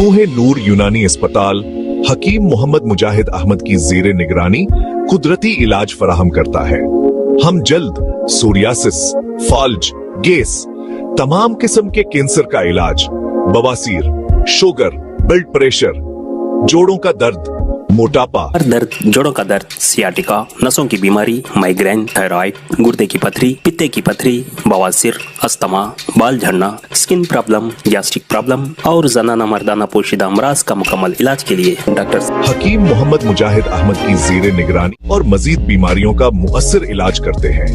कोह नूर यूनानी अस्पताल हकीम मोहम्मद मुजाहिद अहमद की ज़ेरे निगरानी कुदरती इलाज फराहम करता है। हम जल्द सोरियासिस, फाल्ज, गैस, तमाम किस्म के कैंसर का इलाज, बवासीर, शुगर, ब्लड प्रेशर, जोड़ों का दर्द, मोटापा, दर्द, जोड़ों का दर्द, सियाटिका, नसों की बीमारी, माइग्रेन, थायराइड, गुर्दे की पथरी, पित्ते की पथरी, बवासीर, अस्थमा, बाल झड़ना, स्किन प्रॉब्लम, गैस्ट्रिक प्रॉब्लम और जनाना मर्दाना पोशीदा अमराज का मुकम्मल इलाज के लिए डॉक्टर हकीम मोहम्मद मुजाहिद अहमद की ज़ेरे निगरानी और मजीद बीमारियों का मुअस्सर इलाज करते हैं।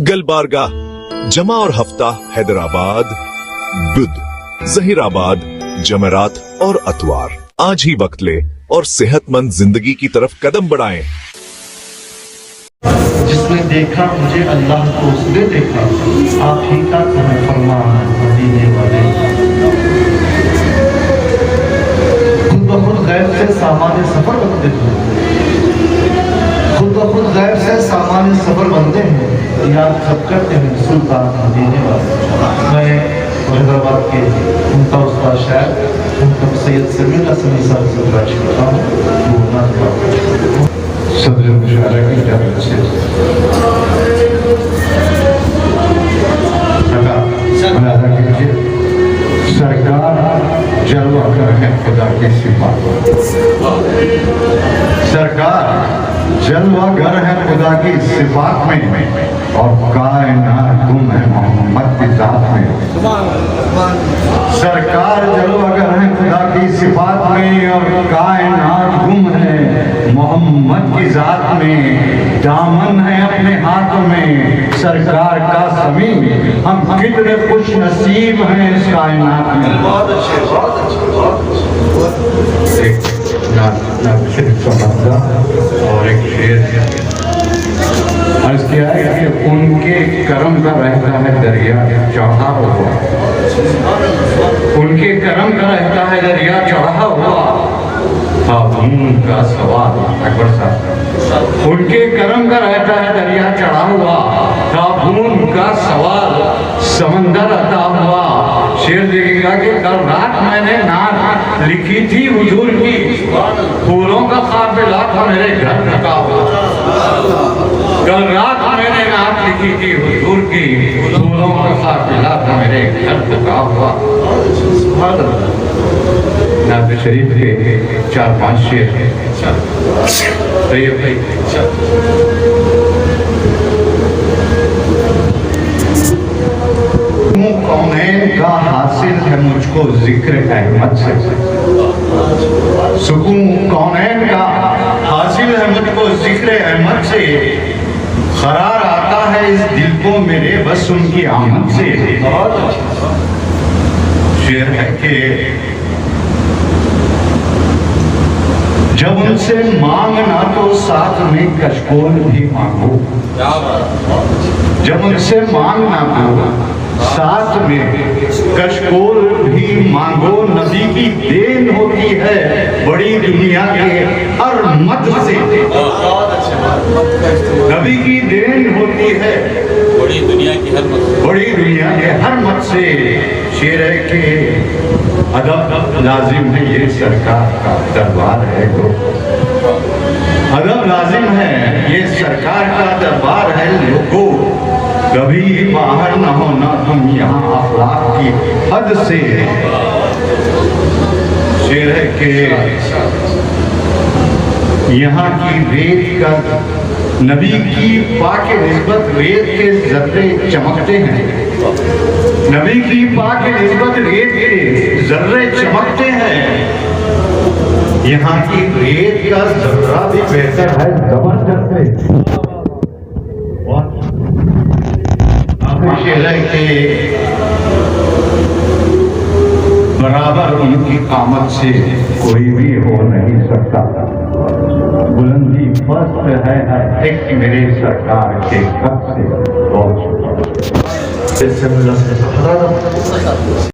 गलबारगाह, जमा और हफ्ता, हैदराबाद, बुध, जहीराबाद, जमेरात और अतवार। आज ही वक्त ले और सेहतमंद जिंदगी की तरफ कदम बढ़ाएं। जिसने देखा मुझे अल्लाह को उसने देखा, आप ही का तुम्हें फरमान मदीने वाले। खुद ब खुद गैर से सामान्य सफर बनते हैं, खुद ब खुद गैर से सामान्य सफर बनते हैं। याद सब करते हैं सुल्तान मदीने वाले। मैं हैदराबाद के उनका उस्ताद शायर उनका सैयद समीर असमी साहब से राज करता हूँ। सदर मुशारा की इजाजत से अदा कीजिए। सरकार जलवा कर है खुदा की सिफात, सरकार जलवा गर है खुदा की सिफात में और कायनात गुम है मोहम्मद की जात में। सरकार जलवा गर है खुदा की सिफात में और कायनात गुम है मोहम्मद की जात में। दामन है अपने हाथों में सरकार का समी, हम कितने खुश नसीब हैं इस कायनात में। बहुत अच्छे, बहुत अच्छे, बहुत अच्छे। एक और एक शेर अर्ज किया है कि उनके करम का रहता है दरिया चढ़ा हुआ, उनके करम का रहता है दरिया चढ़ा हुआ। का सवाल अकबर साहब, उनके करम का रहता है दरिया चढ़ा हुआ, काबून का सवाल समंदर अता हुआ। शेर देखिएगा कि कल रात मैंने नात लिखी थी हुजूर की, फूलों का काफिला था मेरे घर रुका हुआ। कल रात मैंने नात लिखी थी हुजूर की, फूलों का काफिला था मेरे घर रुका हुआ। नात शरीफ के 4-5 शेर हैं। तैयब भाई कौनैन का हासिल है मुझको जिक्र अहमद से, सुकून कौनैन का हासिल है मुझको जिक्र अहमद से। करार आता है इस दिल को मेरे बस उनकी आमद से। शेर है कि जब उनसे मांगना तो साथ में कशकोल भी मांगो, जब उनसे मांगना तो साथ में कशकोल भी मांगो। नबी की देन होती है बड़ी दुनिया के हर मत से, नबी की देन होती है बड़ी दुनिया की हर मत, बड़ी दुनिया के हर मत से। शेर है कि अदब लाजिम है ये सरकार का दरबार है तो, अदब लाजिम है ये सरकार का दरबार है लोगों। कभी बाहर न होना तुम यहाँ अखलाक की हद से। शेर है कि यहाँ की रेत का नबी की पाक निस्बत रेत के जर्रे चमकते हैं, नबी की पाक निस्बत रेत के जर्रे चमकते हैं। यहाँ की रेत का जर्रा भी बेहतर है जबरदस्त से। के बराबर उनकी कामत से कोई भी हो नहीं सकता। बुलंदी मस्त है एक मेरे सरकार के कब से बहुत